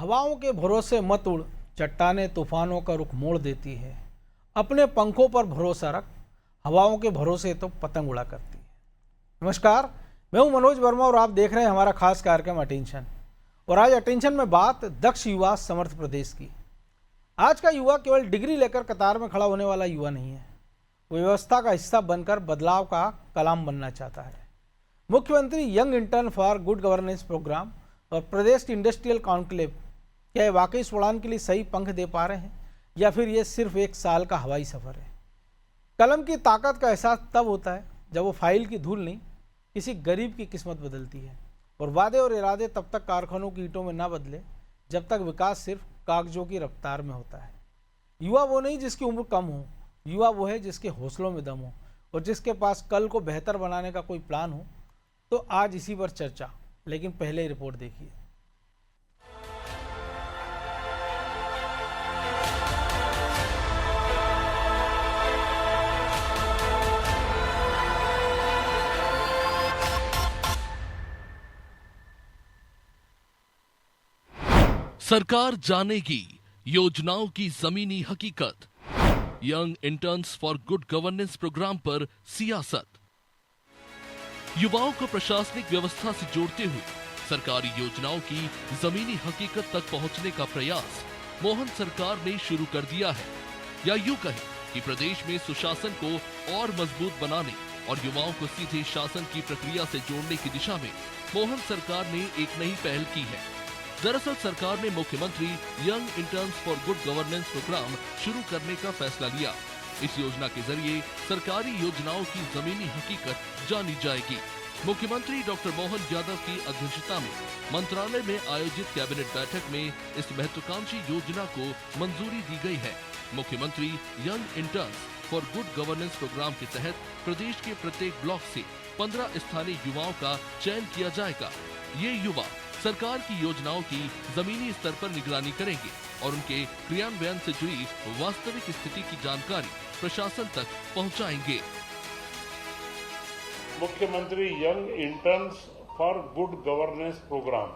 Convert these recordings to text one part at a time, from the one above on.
हवाओं के भरोसे मत उड़, चट्टानें तूफानों का रुख मोड़ देती है। अपने पंखों पर भरोसा रख, हवाओं के भरोसे तो पतंग उड़ा करती है। नमस्कार, मैं हूं मनोज वर्मा और आप देख रहे हैं हमारा खास कार्यक्रम अटेंशन। और आज अटेंशन में बात दक्ष युवा समर्थ प्रदेश की। आज का युवा केवल डिग्री लेकर कतार में खड़ा होने वाला युवा नहीं है, वो व्यवस्था का हिस्सा बनकर बदलाव का कलाम बनना चाहता है। मुख्यमंत्री young intern for good governance programme और प्रदेश इंडस्ट्रियल कॉन्क्लेव क्या ये वाकई इस उड़ान के लिए सही पंख दे पा रहे हैं, या फिर ये सिर्फ एक साल का हवाई सफर है? कलम की ताकत का एहसास तब होता है जब वो फाइल की धूल नहीं, किसी गरीब की किस्मत बदलती है। और वादे और इरादे तब तक कारखानों की ईंटों में ना बदले जब तक विकास सिर्फ कागजों की रफ्तार में होता है। युवा वो नहीं जिसकी उम्र कम हो, युवा वो है जिसके हौसलों में दम हो और जिसके पास कल को बेहतर बनाने का कोई प्लान हो। तो आज इसी पर चर्चा, लेकिन पहले रिपोर्ट देखिए। सरकार जानेगी योजनाओं की जमीनी हकीकत। Young interns for good governance programme पर सियासत। युवाओं को प्रशासनिक व्यवस्था से जोड़ते हुए सरकारी योजनाओं की जमीनी हकीकत तक पहुंचने का प्रयास मोहन सरकार ने शुरू कर दिया है। या यूं कहें कि प्रदेश में सुशासन को और मजबूत बनाने और युवाओं को सीधे शासन की प्रक्रिया से जोड़ने की दिशा में मोहन सरकार ने एक नई पहल की है। दरअसल सरकार ने मुख्यमंत्री young interns for good governance programme शुरू करने का फैसला लिया। इस योजना के जरिए सरकारी योजनाओं की जमीनी हकीकत जानी जाएगी। मुख्यमंत्री डॉक्टर मोहन यादव की अध्यक्षता में मंत्रालय में आयोजित कैबिनेट बैठक में इस महत्वाकांक्षी योजना को मंजूरी दी गई है। मुख्यमंत्री young interns for good governance programme के तहत प्रदेश के प्रत्येक ब्लॉक से 15 स्थानीय युवाओं का चयन किया जाएगा। ये युवा सरकार की योजनाओं की जमीनी स्तर पर निगरानी करेंगे और उनके क्रियान्वयन से जुड़ी वास्तविक स्थिति की जानकारी प्रशासन तक पहुंचाएंगे। मुख्यमंत्री young interns for good governance programme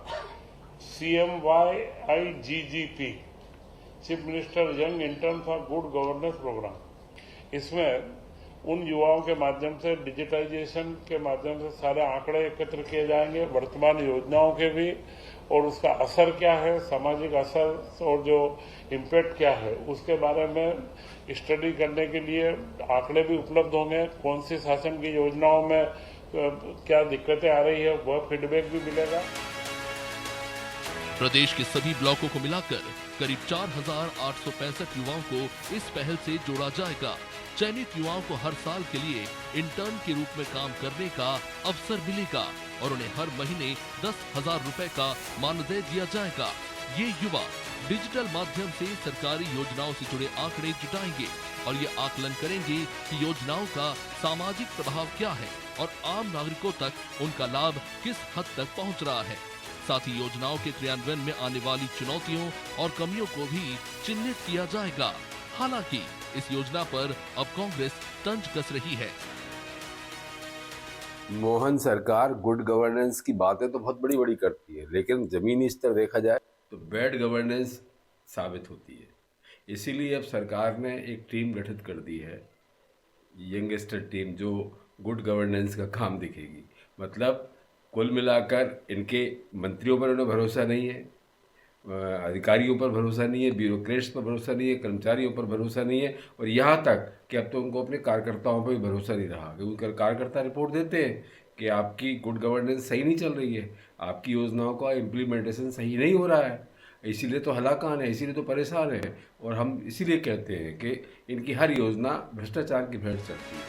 CMYIGGP, chief minister young intern for good governance programme, इसमें उन युवाओं के माध्यम से डिजिटाइजेशन के माध्यम से सारे आंकड़े एकत्र किए जाएंगे, वर्तमान योजनाओं के भी, और उसका असर क्या है, सामाजिक असर और जो इम्पैक्ट क्या है, उसके बारे में स्टडी करने के लिए आंकड़े भी उपलब्ध होंगे। कौन सी शासन की योजनाओं में क्या दिक्कतें आ रही है, वह फीडबैक भी मिलेगा। प्रदेश के सभी ब्लॉकों को मिलाकर करीब 4,865 युवाओं को इस पहल से जोड़ा जाएगा। चयनित युवाओं को हर साल के लिए इंटर्न के रूप में काम करने का अवसर मिलेगा और उन्हें हर महीने 10,000 रुपए का मानदेय दिया जाएगा। ये युवा डिजिटल माध्यम से सरकारी योजनाओं से जुड़े आंकड़े जुटाएंगे और ये आकलन करेंगे कि योजनाओं का सामाजिक प्रभाव क्या है और आम नागरिकों तक उनका लाभ किस हद तक पहुंच रहा है। साथ ही योजनाओं के क्रियान्वयन में आने वाली चुनौतियों और कमियों को भी चिन्हित किया जाएगा। हालांकि इस योजना पर अब कांग्रेस तंज कस रही है। मोहन सरकार गुड गवर्नेंस की बातें तो बहुत बड़ी बड़ी करती है, लेकिन जमीनी स्तर देखा जाए तो बैड गवर्नेंस साबित होती है। इसीलिए अब सरकार ने एक टीम गठित कर दी है, यंगस्टर टीम, जो गुड गवर्नेंस का काम दिखेगी। मतलब कुल मिलाकर इनके मंत्रियों पर उन्हें भरोसा नहीं है, अधिकारियों पर भरोसा नहीं है, ब्यूरोक्रेट्स पर भरोसा नहीं है, कर्मचारियों पर भरोसा नहीं है, और यहाँ तक कि अब तो उनको अपने कार्यकर्ताओं पर भी भरोसा नहीं रहा। क्योंकि कार्यकर्ता रिपोर्ट देते हैं कि आपकी गुड गवर्नेंस सही नहीं चल रही है, आपकी योजनाओं का इम्प्लीमेंटेशन सही नहीं हो रहा है, इसीलिए तो हलाकान है, इसीलिए तो परेशान है। और हम इसीलिए कहते हैं कि इनकी हर योजना भ्रष्टाचार की भेंट चढ़ती है।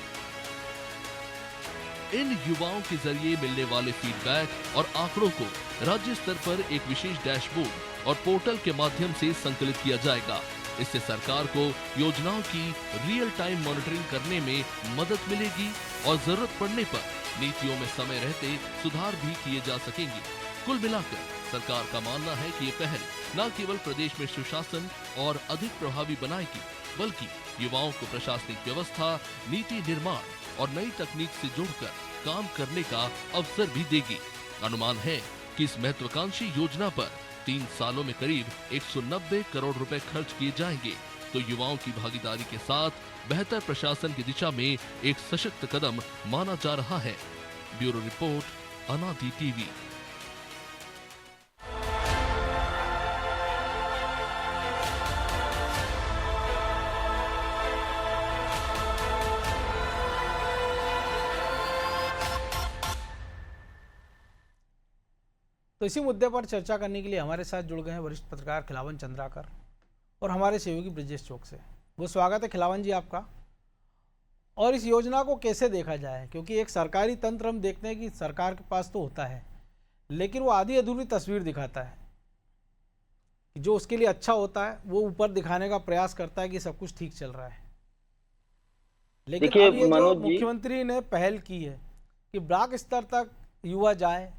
इन युवाओं के जरिए मिलने वाले फीडबैक और आंकड़ों को राज्य स्तर पर एक विशेष डैशबोर्ड और पोर्टल के माध्यम से संकलित किया जाएगा। इससे सरकार को योजनाओं की रियल टाइम मॉनिटरिंग करने में मदद मिलेगी और जरूरत पड़ने पर नीतियों में समय रहते सुधार भी किए जा सकेंगे। कुल मिलाकर सरकार का मानना है कि ये पहल न केवल प्रदेश में सुशासन और अधिक प्रभावी बनाएगी, बल्कि युवाओं को प्रशासनिक व्यवस्था, नीति निर्माण और नई तकनीक से जोड़कर काम करने का अवसर भी देगी। अनुमान है कि इस महत्वाकांक्षी योजना पर 3 सालों में करीब 190 करोड़ रुपए खर्च किए जाएंगे। तो युवाओं की भागीदारी के साथ बेहतर प्रशासन की दिशा में एक सशक्त कदम माना जा रहा है। ब्यूरो रिपोर्ट, अनादि टीवी। तो इसी मुद्दे पर चर्चा करने के लिए हमारे साथ जुड़ गए हैं वरिष्ठ पत्रकार खिलावन चंद्राकर और हमारे सहयोगी ब्रजेश चौक से। वो स्वागत है खिलावन जी आपका। और इस योजना को कैसे देखा जाए, क्योंकि एक सरकारी तंत्र हम देखते हैं कि सरकार के पास तो होता है लेकिन वो आधी अधूरी तस्वीर दिखाता है। जो उसके लिए अच्छा होता है वो ऊपर दिखाने का प्रयास करता है कि सब कुछ ठीक चल रहा है। लेकिन अब ये जो मुख्यमंत्री ने पहल की है कि ब्लॉक स्तर तक युवा जाए,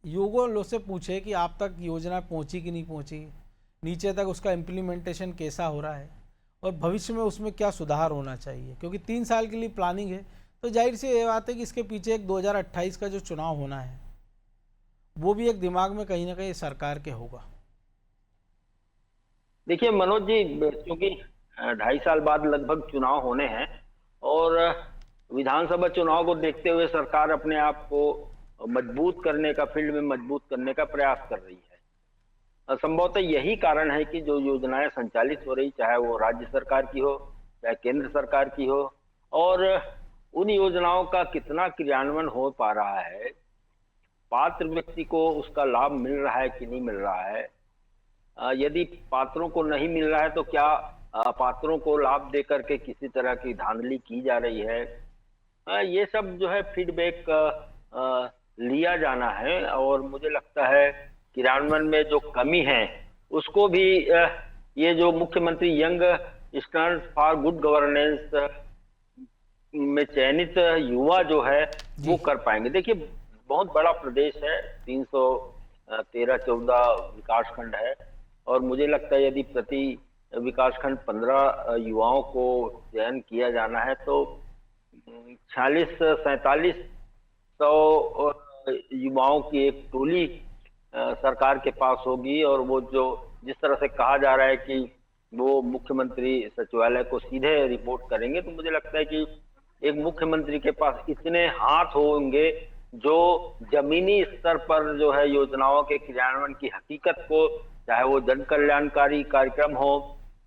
युवाओं से पूछे कि आप तक योजना पहुंची कि नहीं पहुंची, नीचे तक उसका इम्प्लीमेंटेशन कैसा हो रहा है और भविष्य में उसमें क्या सुधार होना चाहिए। क्योंकि 3 साल के लिए प्लानिंग है, तो जाहिर सी ये बात है कि इसके पीछे एक 2028 का जो चुनाव होना है वो भी एक दिमाग में कहीं ना कहीं सरकार के होगा। देखिए मनोज जी, क्योंकि 2.5 साल बाद लगभग चुनाव होने हैं और विधानसभा चुनाव को देखते हुए सरकार अपने आप को मजबूत करने का, फील्ड में मजबूत करने का प्रयास कर रही है। संभवतः यही कारण है कि जो योजनाएं संचालित हो रही, चाहे वो राज्य सरकार की हो चाहे केंद्र सरकार की हो, और उन योजनाओं का कितना क्रियान्वयन हो पा रहा है, पात्र व्यक्ति को उसका लाभ मिल रहा है कि नहीं मिल रहा है, यदि पात्रों को नहीं मिल रहा है तो क्या अपात्रों को लाभ दे करके किसी तरह की धांधली की जा रही है, ये सब जो है फीडबैक लिया जाना है। और मुझे लगता है क्रियान्वयन में जो कमी है उसको भी ये जो मुख्यमंत्री young interns for good governance में चयनित युवा जो है वो कर पाएंगे। देखिए बहुत बड़ा प्रदेश है, 313-14 विकासखंड है और मुझे लगता है यदि प्रति विकासखंड 15 युवाओं को चयन किया जाना है तो 46-47 युवाओं की एक टोली सरकार के पास होगी। और वो जो जिस तरह से कहा जा रहा है कि वो मुख्यमंत्री सचिवालय को सीधे रिपोर्ट करेंगे, तो मुझे लगता है कि एक मुख्यमंत्री के पास इतने हाथ होंगे जो जमीनी स्तर पर जो है योजनाओं के क्रियान्वयन की हकीकत को, चाहे वो जन कल्याणकारी कार्यक्रम हो,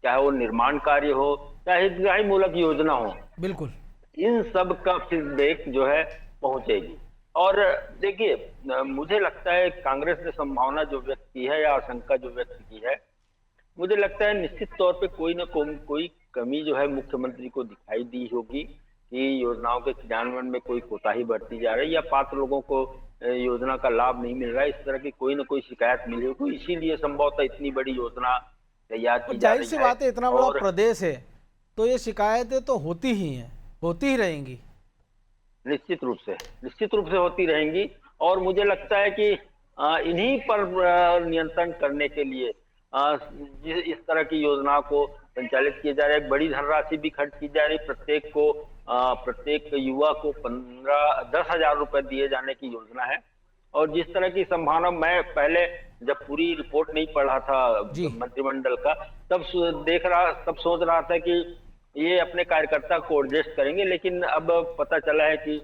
चाहे वो निर्माण कार्य हो, चाहे हितग्राही मूलक योजना हो, बिल्कुल इन सब का फीडबैक जो है पहुंचेगी। और देखिए मुझे लगता है कांग्रेस ने संभावना जो व्यक्त की है या आशंका जो व्यक्त की है, मुझे लगता है निश्चित तौर पे कोई न कोई कमी जो है मुख्यमंत्री को दिखाई दी होगी कि योजनाओं के क्रियान्वयन में कोई कोताही बरती जा रही है या पात्र लोगों को योजना का लाभ नहीं मिल रहा है, इस तरह की कोई न कोई शिकायत मिली होगी। इसीलिए संभवतः इतनी बड़ी योजना तैयार की जा रही है। जाहिर सी बात है, इतना बड़ा प्रदेश है तो ये शिकायतें तो होती ही हैं, होती ही रहेंगी। निश्चित रूप से होती रहेंगी। और मुझे लगता है कि इन्हीं पर नियंत्रण करने के लिए इस तरह की योजना को संचालित किया जा रहा है। बड़ी धनराशि भी खर्च की जा रही है, प्रत्येक युवा को 10,000 रुपए दिए जाने की योजना है। और जिस तरह की संभावना, मैं पहले जब पूरी रिपोर्ट नहीं पढ़ा था मंत्रिमंडल का, तब सोच रहा था कि ये अपने कार्यकर्ता को एडजस्ट करेंगे, लेकिन अब पता चला है कि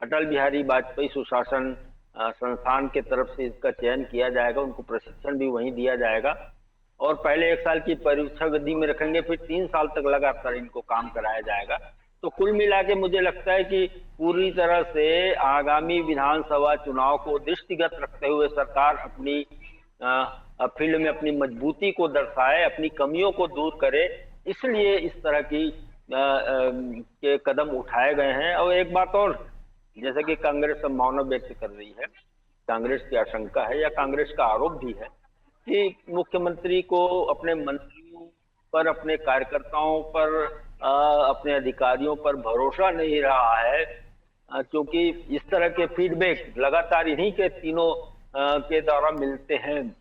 अटल बिहारी वाजपेयी सुशासन संस्थान के तरफ से इसका चयन किया जाएगा, उनको प्रशिक्षण भी वहीं दिया जाएगा और पहले 1 साल की परीक्षा अवधि में रखेंगे, फिर 3 साल तक लगातार इनको काम कराया जाएगा। तो कुल मिला के मुझे लगता है कि पूरी तरह से आगामी विधानसभा चुनाव को दृष्टिगत रखते हुए सरकार अपनी फील्ड में अपनी मजबूती को दर्शाए, अपनी कमियों को दूर करे, इसलिए इस तरह की के कदम उठाए गए हैं। और एक बात और, जैसे कि कांग्रेस संभावना व्यक्त कर रही है, कांग्रेस की आशंका है या कांग्रेस का आरोप भी है कि मुख्यमंत्री को अपने मंत्रियों पर, अपने कार्यकर्ताओं पर, अपने अधिकारियों पर भरोसा नहीं रहा है, क्योंकि इस तरह के फीडबैक लगातार इन्हीं के तीनों के द्वारा मिलते हैं,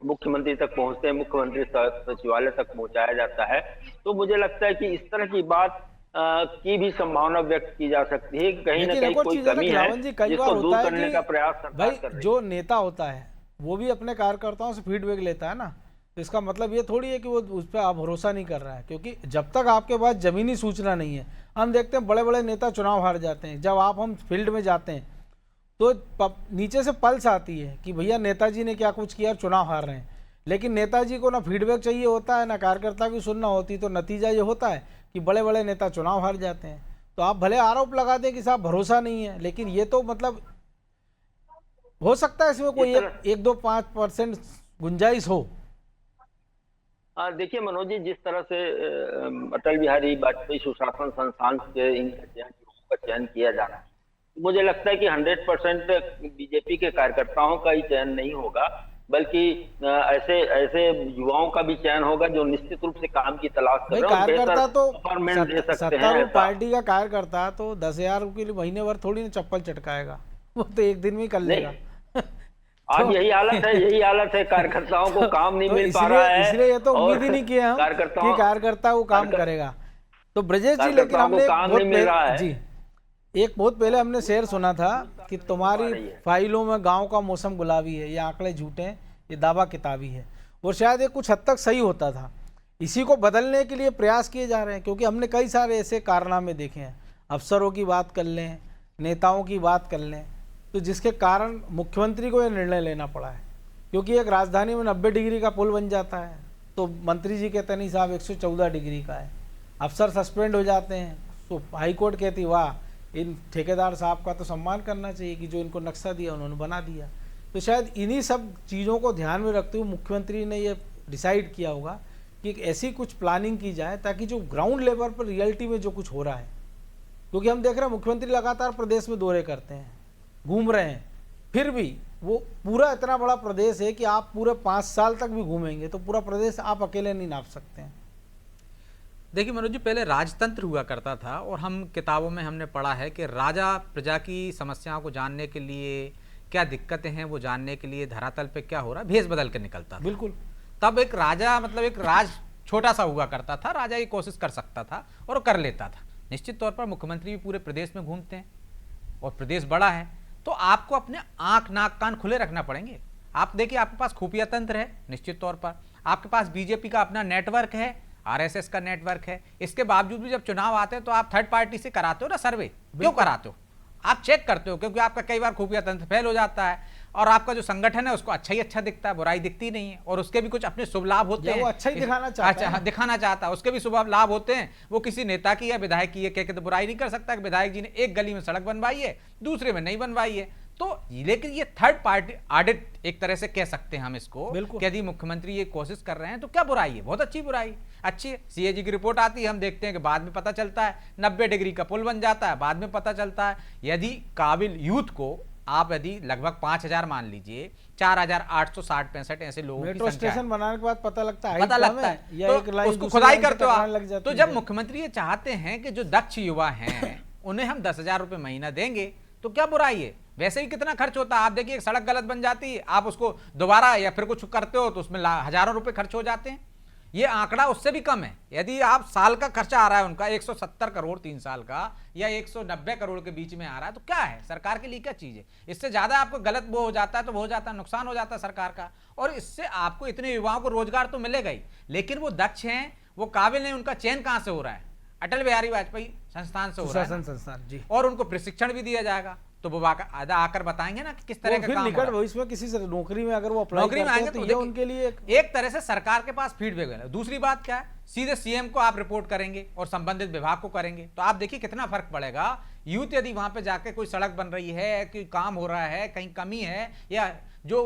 मुख्यमंत्री तक पहुंचते हैं, मुख्यमंत्री सचिवालय तक पहुंचाया जाता है। तो मुझे लगता है कि इस तरह की बात की भी संभावना व्यक्त की जा सकती है, कहीं ना कहीं कोई कमी है जिसको दूर करने का प्रयास सरकार कर रही है। जो नेता होता है वो भी अपने कार्यकर्ताओं से फीडबैक लेता है ना। तो इसका मतलब ये थोड़ी है कि वो उस पर आप भरोसा नहीं कर रहा है, क्योंकि जब तक आपके पास ज़मीनी सूचना नहीं है, हम देखते हैं बड़े बड़े नेता चुनाव हार जाते हैं, जब हम फील्ड में जाते हैं तो नीचे से पल्स आती है कि भैया नेताजी ने क्या कुछ किया और चुनाव हार रहे हैं। लेकिन नेताजी को ना फीडबैक चाहिए होता है, ना कार्यकर्ता की सुनना होती, तो नतीजा ये होता है कि बड़े बड़े नेता चुनाव हार जाते हैं। तो आप भले आरोप लगा दें कि साहब भरोसा नहीं है, लेकिन ये तो मतलब हो सकता है इसमें कोई 1-2-5% गुंजाइश हो। देखिए मनोज जी, जिस तरह से अटल बिहारी वाजपेयी सुशासन संस्थान के इन का चयन किया जा रहा है, मुझे लगता है कि 100% बीजेपी के कार्यकर्ताओं का ही चयन नहीं होगा, बल्कि ऐसे ऐसे युवाओं का भी चयन होगा जो निश्चित रूप से काम की तलाश कर रहे हैं। कार्यकर्ता तो परफॉर्मेंस दे सकते हैं। सत्तारूढ़ पार्टी का कार्यकर्ता तो 10,000 के लिए महीने भर थोड़ी ना चप्पल चटकाएगा, वो तो एक दिन में ही कर लेगा। आज यही हालत है, कार्यकर्ताओं को काम नहीं मिल पा रहा है, इसलिए ये तो उम्मीद ही नहीं किया हम कि कार्यकर्ता वो काम करेगा। तो ब्रजेश जी, लेकिन हमने बहुत पहले हमने शेर सुना था कि तुम्हारी फाइलों में गांव का मौसम गुलाबी है, ये आंकड़े झूठे हैं, ये दावा किताबी है, और शायद ये कुछ हद तक सही होता था। इसी को बदलने के लिए प्रयास किए जा रहे हैं, क्योंकि हमने कई सारे ऐसे कारनामे देखे हैं, अफसरों की बात कर लें, नेताओं की बात कर लें, तो जिसके कारण मुख्यमंत्री को यह निर्णय लेना पड़ा है। क्योंकि एक राजधानी में 90 डिग्री का पुल बन जाता है तो मंत्री जी कहते नहीं साहब 114 डिग्री का है, अफसर सस्पेंड हो जाते हैं तो हाईकोर्ट कहती वाह, इन ठेकेदार साहब का तो सम्मान करना चाहिए कि जो इनको नक्शा दिया उन्होंने बना दिया। तो शायद इन्हीं सब चीज़ों को ध्यान में रखते हुए मुख्यमंत्री ने ये डिसाइड किया होगा कि एक ऐसी कुछ प्लानिंग की जाए ताकि जो ग्राउंड लेवल पर रियलिटी में जो कुछ हो रहा है, क्योंकि हम देख रहे हैं मुख्यमंत्री लगातार प्रदेश में दौरे करते हैं, घूम रहे हैं, फिर भी वो पूरा इतना बड़ा प्रदेश है कि आप पूरे 5 साल तक भी घूमेंगे तो पूरा प्रदेश आप अकेले नहीं नाप सकते हैं। देखिए मनोज जी, पहले राजतंत्र हुआ करता था और हम किताबों में हमने पढ़ा है कि राजा प्रजा की समस्याओं को जानने के लिए, क्या दिक्कतें हैं वो जानने के लिए धरातल पे क्या हो रहा है भेष बदल के निकलता था। बिल्कुल। तब एक राजा मतलब एक राज छोटा सा हुआ करता था, राजा ये कोशिश कर सकता था और कर लेता था। निश्चित तौर पर मुख्यमंत्री भी पूरे प्रदेश में घूमते हैं और प्रदेश बड़ा है, तो आपको अपने आंख नाक कान खुले रखना पड़ेंगे। आप देखिए, आपके पास खुफिया तंत्र है, निश्चित तौर पर आपके पास बीजेपी का अपना नेटवर्क है, आरएसएस का नेटवर्क है। इसके बावजूद भी जब चुनाव आते हैं तो आप थर्ड पार्टी से कराते हो ना सर्वे, क्यों कराते हो? आप चेक करते हो, क्योंकि आपका कई बार खुफिया तंत्र फेल हो जाता है और आपका जो संगठन है उसको अच्छा ही अच्छा दिखता है, बुराई दिखती नहीं है, और उसके भी कुछ अपने शुभ लाभ होते हैं। वो अच्छा ही दिखाना चाहता है। दिखाना चाहता है, उसके भी शुभ लाभ होते हैं। वो किसी नेता की या विधायक की कह के तो बुराई नहीं कर सकता कि विधायक जी ने एक गली में सड़क बनवाई है, दूसरे में नहीं बनवाई है। तो लेकिन ये थर्ड पार्टी ऑडिट एक तरह से कह सकते हैं हम इसको, कि यदि मुख्यमंत्री ये कोशिश कर रहे हैं तो क्या बुराई है? बहुत अच्छी बुराई, अच्छी है। सीएजी की रिपोर्ट आती है, हम देखते हैं कि बाद में पता चलता है 90 डिग्री का पुल बन जाता है, बाद में पता चलता है यदि काबिल यूथ को आप यदि लगभग 5,000 मान लीजिए, 4,860-65 ऐसे लोगों की मेट्रो स्टेशन बनाने के बाद पता लगता है या एक लाइन उसको खुदाई करते हो आप। तो जब मुख्यमंत्री ये चाहते हैं कि जो दक्ष युवा हैं उन्हें हम 10,000 रुपए महीना देंगे तो क्या बुराई है? वैसे ही कितना खर्च होता है, आप देखिए एक सड़क गलत बन जाती है, आप उसको दोबारा या फिर कुछ करते हो तो उसमें हजारों रुपए खर्च हो जाते हैं। ये आंकड़ा उससे भी कम है। यदि आप साल का खर्चा आ रहा है उनका 170 करोड़ 3 साल का, या 190 करोड़ के बीच में आ रहा है, तो क्या है? सरकार के लिए क्या चीज है? इससे ज्यादा आपको गलत वो हो जाता है तो वो हो जाता है, नुकसान हो जाता है सरकार का। और इससे आपको इतने युवाओं को रोजगार तो मिलेगा ही, लेकिन वो दक्ष हैं, वो काबिल हैं, उनका चयन कहां से हो रहा है? अटल बिहारी वाजपेयी संस्थान से हो रहा है, संस्थान जी। और उनको प्रशिक्षण भी दिया जाएगा, तो वो आकर बताएंगे ना कि किस तरह का काम निकट भविष्य में किसी से नौकरी में अगर वो अप्लाई करते हैं तो ये उनके लिए एक तरह से सरकार के पास फीडबैक है। दूसरी बात क्या है, सीधे सीएम को आप रिपोर्ट करेंगे और संबंधित विभाग को करेंगे, तो आप देखिए कितना फर्क पड़ेगा। यूथ यदि वहां पे जाके कोई सड़क बन रही है, कोई काम हो रहा है, कहीं कमी है, या जो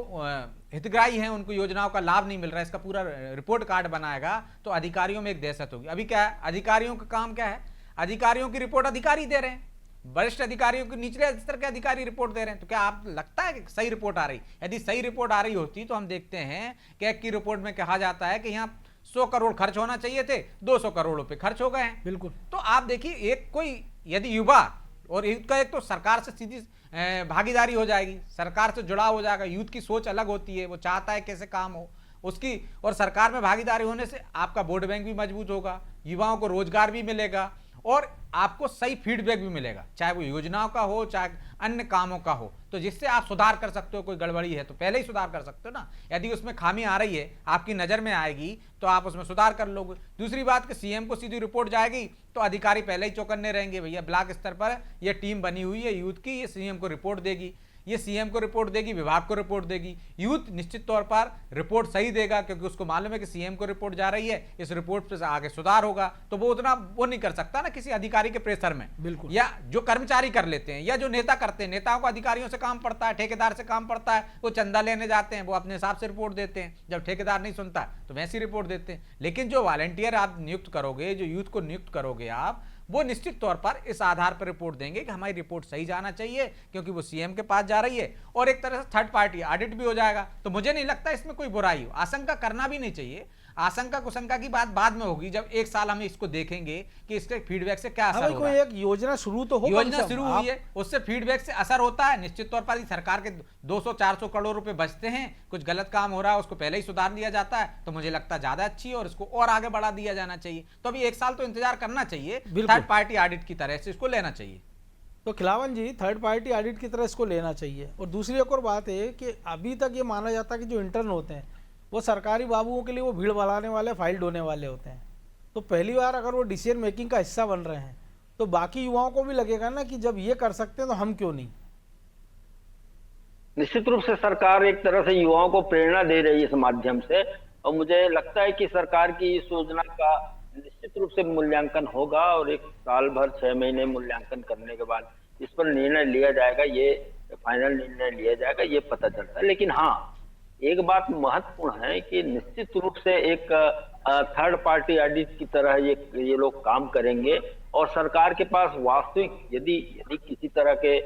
हितग्राही हैं उनको योजनाओं का लाभ नहीं मिल रहा है, इसका पूरा रिपोर्ट कार्ड बनाएगा, तो अधिकारियों में एक दहशत होगी। अभी क्या है, अधिकारियों का काम क्या है? अधिकारियों की रिपोर्ट अधिकारी दे रहे हैं, वरिष्ठ अधिकारियों के निचले स्तर के अधिकारी रिपोर्ट दे रहे हैं। तो क्या आप लगता है कि सही रिपोर्ट आ रही? यदि सही रिपोर्ट आ रही होती तो हम देखते हैं कि एक की रिपोर्ट में कहा जाता है कि यहाँ 100 करोड़ खर्च होना चाहिए थे, 200 करोड़ रुपए खर्च हो गए हैं। बिल्कुल। तो आप देखिए, एक कोई यदि युवा और यूथ का एक तो सरकार से सीधी भागीदारी हो जाएगी, सरकार से जुड़ाव हो जाएगा। यूथ की सोच अलग होती है, वो चाहता है कैसे काम हो उसकी, और सरकार में भागीदारी होने से आपका वोट बैंक भी मजबूत होगा, युवाओं को रोजगार भी मिलेगा, और आपको सही फीडबैक भी मिलेगा, चाहे वो योजनाओं का हो चाहे अन्य कामों का हो, तो जिससे आप सुधार कर सकते हो। कोई गड़बड़ी है तो पहले ही सुधार कर सकते हो ना। यदि उसमें खामी आ रही है, आपकी नजर में आएगी, तो आप उसमें सुधार कर लोगे। दूसरी बात कि सीएम को सीधी रिपोर्ट जाएगी तो अधिकारी पहले ही चौकन्ने रहेंगे, भैया ब्लॉक स्तर पर ये टीम बनी हुई है यूथ की, ये सीएम को रिपोर्ट देगी, ये सीएम को रिपोर्ट देगी, विभाग को रिपोर्ट देगी। यूथ निश्चित तौर पर रिपोर्ट सही देगा, क्योंकि उसको मालूम है कि सीएम को रिपोर्ट जा रही है, इस रिपोर्ट से आगे सुधार होगा। तो वो उतना वो नहीं कर सकता ना किसी अधिकारी के प्रेशर में, बिल्कुल। या जो कर्मचारी कर लेते हैं या जो नेता करते हैं। नेताओं को अधिकारियों से काम पड़ता है, ठेकेदार से काम पड़ता है, वो चंदा लेने जाते हैं, वो अपने हिसाब से रिपोर्ट देते हैं। जब ठेकेदार नहीं सुनता तो वैसी रिपोर्ट देते हैं। लेकिन जो वॉलंटियर आप नियुक्त करोगे, जो यूथ को नियुक्त करोगे आप, वो निश्चित तौर पर इस आधार पर रिपोर्ट देंगे कि हमारी रिपोर्ट सही जाना चाहिए, क्योंकि वो सीएम के पास जा रही है, और एक तरह से थर्ड पार्टी ऑडिट भी हो जाएगा। तो मुझे नहीं लगता इसमें कोई बुराई हो, आशंका करना भी नहीं चाहिए। आशंका कुशंका की बात बाद में होगी, जब एक साल हम इसको देखेंगे कि इसके फीडबैक से क्या असर होगा। कोई एक योजना शुरू तो हो, योजना शुरू हुई है, उससे फीडबैक से असर होता है। निश्चित तौर पर सरकार के 200-400 करोड़ रुपए बचते हैं, कुछ गलत काम हो रहा है उसको पहले ही सुधार लिया जाता है, तो मुझे लगता है ज्यादा अच्छी है और इसको और आगे बढ़ा दिया जाना चाहिए। तो अभी एक साल तो इंतजार करना चाहिए, थर्ड पार्टी ऑडिट की तरह से इसको लेना चाहिए। तो खिलावन जी, थर्ड पार्टी ऑडिट की तरह इसको लेना चाहिए। और दूसरी एक और बात है कि अभी तक ये माना जाता है कि जो इंटर्न होते हैं वो सरकारी बाबुओं के लिए वो भीड़ बढ़ाने वाले, फाइल ढोने वाले होते हैं। तो पहली बार अगर वो डिसीजन मेकिंग का हिस्सा बन रहे हैं तो बाकी युवाओं को भी लगेगा ना कि जब ये कर सकते हैं तो हम क्यों नहीं। निश्चित रूप से सरकार एक तरह से युवाओं को प्रेरणा दे रही है इस माध्यम से, और मुझे लगता है कि सरकार की इस योजना का निश्चित रूप से मूल्यांकन होगा, और एक साल भर 6 महीने मूल्यांकन करने के बाद इस पर निर्णय लिया जाएगा, ये फाइनल निर्णय लिया जाएगा, ये पता चलता है। लेकिन हाँ, एक बात महत्वपूर्ण है कि निश्चित रूप से एक थर्ड पार्टी ऑडिट की तरह ये लोग काम करेंगे, और सरकार के पास वास्तविक यदि किसी तरह के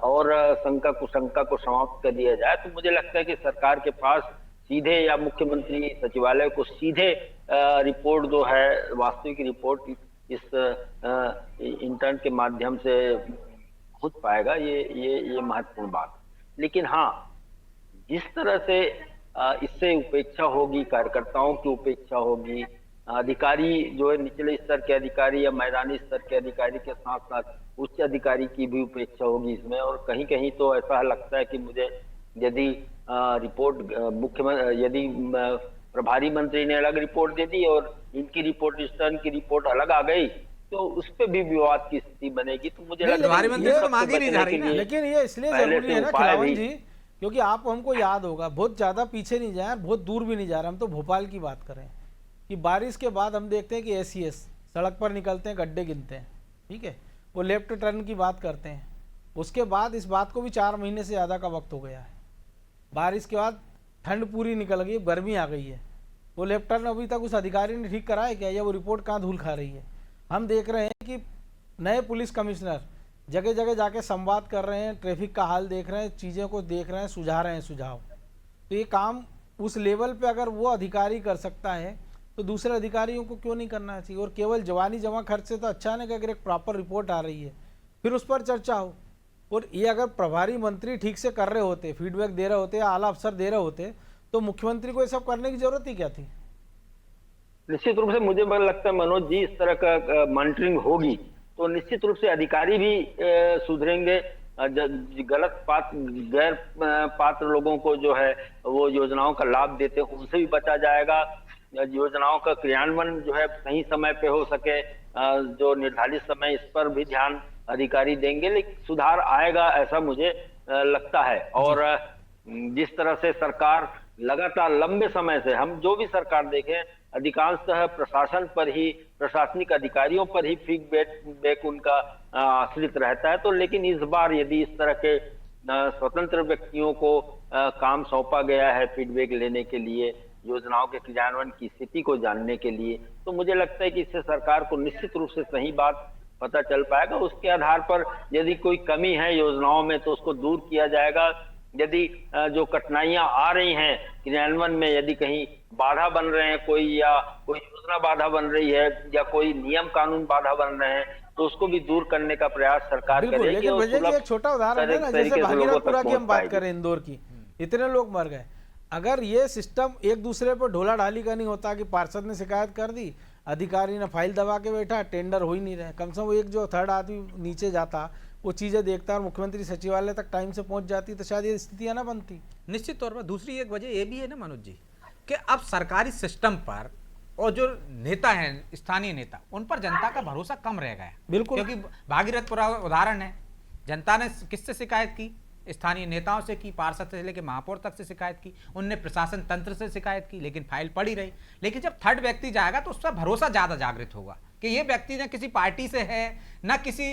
और शंका कुशंका को समाप्त कर दिया जाए, तो मुझे लगता है कि सरकार के पास सीधे या मुख्यमंत्री सचिवालय को सीधे रिपोर्ट जो है, वास्तविक रिपोर्ट इस इंटर्न के माध्यम से पहुंच पाएगा। ये महत्वपूर्ण बात। लेकिन हाँ, जिस तरह से इससे उपेक्षा होगी, कार्यकर्ताओं की उपेक्षा होगी, अधिकारी जो है निचले स्तर के अधिकारी या मैदानी स्तर के अधिकारी के साथ साथ उच्च अधिकारी की भी उपेक्षा होगी इसमें। और कहीं कहीं तो ऐसा लगता है कि मुझे यदि रिपोर्ट यदि प्रभारी मंत्री ने अलग रिपोर्ट दे दी और इनकी रिपोर्ट, इंटर्न की रिपोर्ट अलग आ गई, तो उस पर भी विवाद की स्थिति बनेगी। तो मुझे लगता है लेकिन ये इसलिए जरूरी है ना खिलावन जी, क्योंकि आप हमको याद होगा, बहुत ज़्यादा पीछे नहीं जाए, बहुत दूर भी नहीं जा रहे। हम तो भोपाल की बात करें कि बारिश के बाद हम देखते हैं कि एसीएस सड़क पर निकलते हैं, गड्ढे गिनते हैं, ठीक है, वो लेफ्ट टर्न की बात करते हैं। उसके बाद इस बात को भी 4 महीने से ज़्यादा का वक्त हो गया है। बारिश के बाद ठंड पूरी निकल गई, गर्मी आ गई है, वो लेफ्ट टर्न अभी तक उस अधिकारी ने ठीक करा है क्या, या वो रिपोर्ट कहाँ धूल खा रही है। हम देख रहे हैं कि नए पुलिस कमिश्नर जगह जगह जाके संवाद कर रहे हैं, ट्रैफिक का हाल देख रहे हैं, चीज़ों को देख रहे हैं, सुझा रहे हैं सुझाव। तो ये काम उस लेवल पे अगर वो अधिकारी कर सकता है तो दूसरे अधिकारियों को क्यों नहीं करना चाहिए। और केवल जवानी जमा खर्च से तो अच्छा नहीं कि अगर एक प्रॉपर रिपोर्ट आ रही है फिर उस पर चर्चा हो। और ये अगर प्रभारी मंत्री ठीक से कर रहे होते, फीडबैक दे रहे होते, या आला अफसर दे रहे होते, तो मुख्यमंत्री को ये सब करने की जरूरत ही क्या थी। निश्चित रूप से मुझे लगता है मनोज जी, इस तरह का मॉनिटरिंग होगी तो निश्चित रूप से अधिकारी भी सुधरेंगे। गलत गैर पात्र लोगों को जो है वो योजनाओं का लाभ देते हैं, उनसे भी बचा जाएगा। योजनाओं का क्रियान्वयन जो है सही समय पे हो सके, जो निर्धारित समय, इस पर भी ध्यान अधिकारी देंगे। लेकिन सुधार आएगा ऐसा मुझे लगता है। और जिस तरह से सरकार लगातार लंबे समय से, हम जो भी सरकार देखें, अधिकांशतः प्रशासन पर ही, प्रशासनिक अधिकारियों पर ही फीडबैक उनका आश्रित रहता है। तो लेकिन इस बार यदि इस तरह के स्वतंत्र व्यक्तियों को काम सौंपा गया है फीडबैक लेने के लिए, योजनाओं के क्रियान्वयन की स्थिति को जानने के लिए, तो मुझे लगता है कि इससे सरकार को निश्चित रूप से सही बात पता चल पाएगा। उसके आधार पर यदि कोई कमी है योजनाओं में तो उसको दूर किया जाएगा। यदि जो कठिनाइयां आ रही हैं क्रियान्वयन में, यदि कहीं बाधा बन रहे हैं कोई, या कोई योजना बाधा बन रही है, या कोई नियम कानून बाधा बन रहे हैं, तो उसको भी दूर करने का प्रयास सरकार करेगी। लेकिन वजह की एक छोटा उदाहरण है ना, जैसे भागीरथपुरा की हम बात करें, इंदौर की, इतने लोग मर गए। अगर ये सिस्टम एक दूसरे पर ढोला ढाली का नहीं होता कि पार्षद ने शिकायत कर दी, अधिकारी ने फाइल दबा के बैठा, टेंडर हो ही नहीं रहा। कम से कम एक जो थर्ड आदमी नीचे जाता वो चीज़ें देखता और मुख्यमंत्री सचिवालय तक टाइम से पहुंच जाती तो शायद ये स्थितियाँ ना बनती। निश्चित तौर पर दूसरी एक वजह ये भी है ना मनोज जी कि अब सरकारी सिस्टम पर और जो नेता हैं, स्थानीय नेता, उन पर जनता का भरोसा कम रह गया। बिल्कुल, क्योंकि भागीरथपुरा उदाहरण है, जनता ने किससे शिकायत की? स्थानीय नेताओं से की, पार्षद से लेकर महापौर तक से शिकायत की, उनने प्रशासन तंत्र से शिकायत की, लेकिन फाइल पड़ी रही। लेकिन जब थर्ड व्यक्ति जाएगा तो उस पर भरोसा ज्यादा जागृत होगा कि ये व्यक्ति न किसी पार्टी से है, न किसी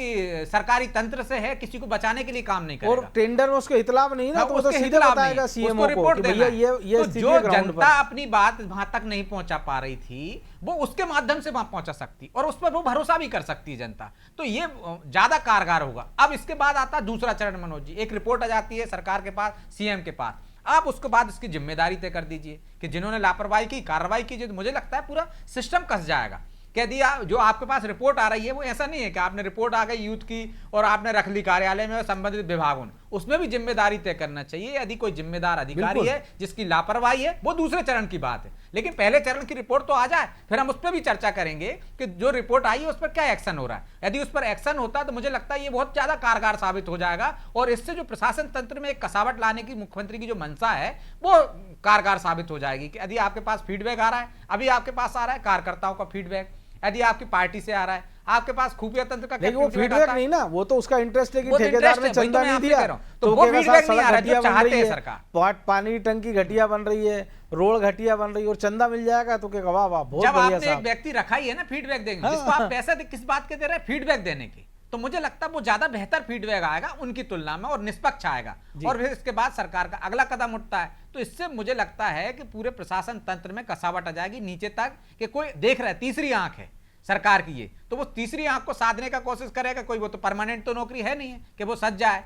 सरकारी तंत्र से है, किसी को बचाने के लिए काम नहीं करेगा। और टेंडर में उसको इतलाब नहीं ना, तो वो तो सीधे बताएगा सीएमओ को कि भैया ये तो जो जनता अपनी बात वहां तक नहीं पहुंचा पा रही थी वो उसके माध्यम से वहां पहुंचा सकती और उस पर वो भरोसा भी कर सकती है जनता, तो ये ज्यादा कारगर होगा। अब इसके बाद आता दूसरा चरण मनोज जी, एक रिपोर्ट आ जाती है सरकार के पास, सीएम के पास। आप उसके बाद इसकी जिम्मेदारी तय कर दीजिए कि जिन्होंने लापरवाही की, कार्रवाई की, मुझे लगता है पूरा सिस्टम कस जाएगा। कह दिया जो आपके पास रिपोर्ट आ रही है वो ऐसा नहीं है कि आपने रिपोर्ट आ गई यूथ की और आपने रख ली कार्यालय में और संबंधित विभागों ने, उसमें भी जिम्मेदारी तय करना चाहिए। यदि कोई जिम्मेदार अधिकारी है जिसकी लापरवाही है वो दूसरे चरण की बात है, लेकिन पहले चरण की रिपोर्ट तो आ जाए, फिर हम उस पर भी चर्चा करेंगे कि जो रिपोर्ट आई है उस पर क्या एक्शन हो रहा है। यदि उस पर एक्शन होता है तो मुझे लगता है ये बहुत ज्यादा कारगर साबित हो जाएगा और इससे जो प्रशासन तंत्र में एक कसावट लाने की मुख्यमंत्री की जो मंशा है वो कारगर साबित हो जाएगी। कि यदि आपके पास फीडबैक आ रहा है, अभी आपके पास आ रहा है कार्यकर्ताओं का फीडबैक, यदि आपकी पार्टी से आ रहा है, आपके पास खुफिया तंत्र का वो फीडबैक नहीं ना, वो तो उसका इंटरेस्ट है कि ठेकेदार ने चंदा नहीं दिया, तो वो फीडबैक नहीं आ रहा जो चाहते हैं सरकार। पानी की टंकी घटिया बन रही है, रोड घटिया बन रही है और चंदा मिल जाएगा तो क्या वाह वाह बहुत जब बढ़िया। आपने एक व्यक्ति रखा ही है ना फीडबैक देंगे, जिसको आप पैसे किस बात के दे रहे हैं? फीडबैक देने के, तो मुझे लगता है वो ज्यादा बेहतर फीडबैक आएगा उनकी तुलना में और निष्पक्ष आएगा। और फिर इसके बाद सरकार का अगला कदम उठता है तो इससे मुझे लगता है कि पूरे प्रशासन तंत्र में कसावट आ जाएगी नीचे तक कि कोई देख रहा है, तीसरी आंख है सरकार की ये, तो वो तीसरी आंख को साधने का कोशिश करेगा। कोई वो तो परमानेंट तो नौकरी है नहीं है कि वो सज जाए,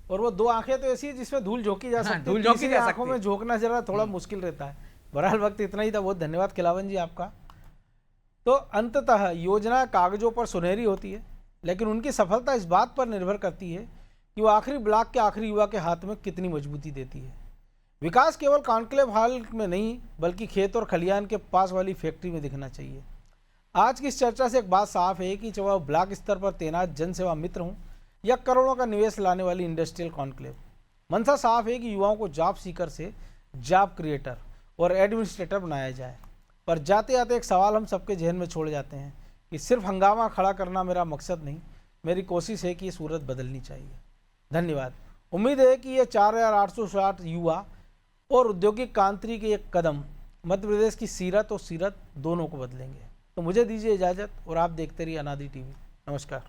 और वो दो आंखें तो ऐसी है जिसमें धूल झोंकी जा सकती है, धूल झोंकी जा आंखों में झोंकना जरा थोड़ा मुश्किल रहता है। बहरहाल वक्त इतना ही था, बहुत धन्यवाद खिलावन जी आपका। तो अंततः योजना कागजों पर सुनहरी होती है, लेकिन उनकी सफलता इस बात पर निर्भर करती है कि वो आखिरी ब्लॉक के आखिरी युवा के हाथ में कितनी मजबूती देती है। विकास केवल कॉन्क्लेव हॉल में नहीं बल्कि खेत और खलियान के पास वाली फैक्ट्री में दिखना चाहिए। आज की इस चर्चा से एक बात साफ है कि चाहे ब्लॉक स्तर पर तैनात जनसेवा मित्र हों या करोड़ों का निवेश लाने वाली इंडस्ट्रियल कॉन्क्लेव, मंशा साफ है कि युवाओं को जॉब सीकर से जॉब क्रिएटर और एडमिनिस्ट्रेटर बनाया जाए। पर जाते जाते एक सवाल हम सबके जहन में छोड़ जाते हैं कि सिर्फ हंगामा खड़ा करना मेरा मकसद नहीं, मेरी कोशिश है कि ये सूरत बदलनी चाहिए। धन्यवाद। उम्मीद है कि ये 4860 युवा और औद्योगिक क्रांति के एक कदम मध्य प्रदेश की सीरत और सीरत दोनों को बदलेंगे। तो मुझे दीजिए इजाज़त और आप देखते रहिए अनादि टीवी। नमस्कार।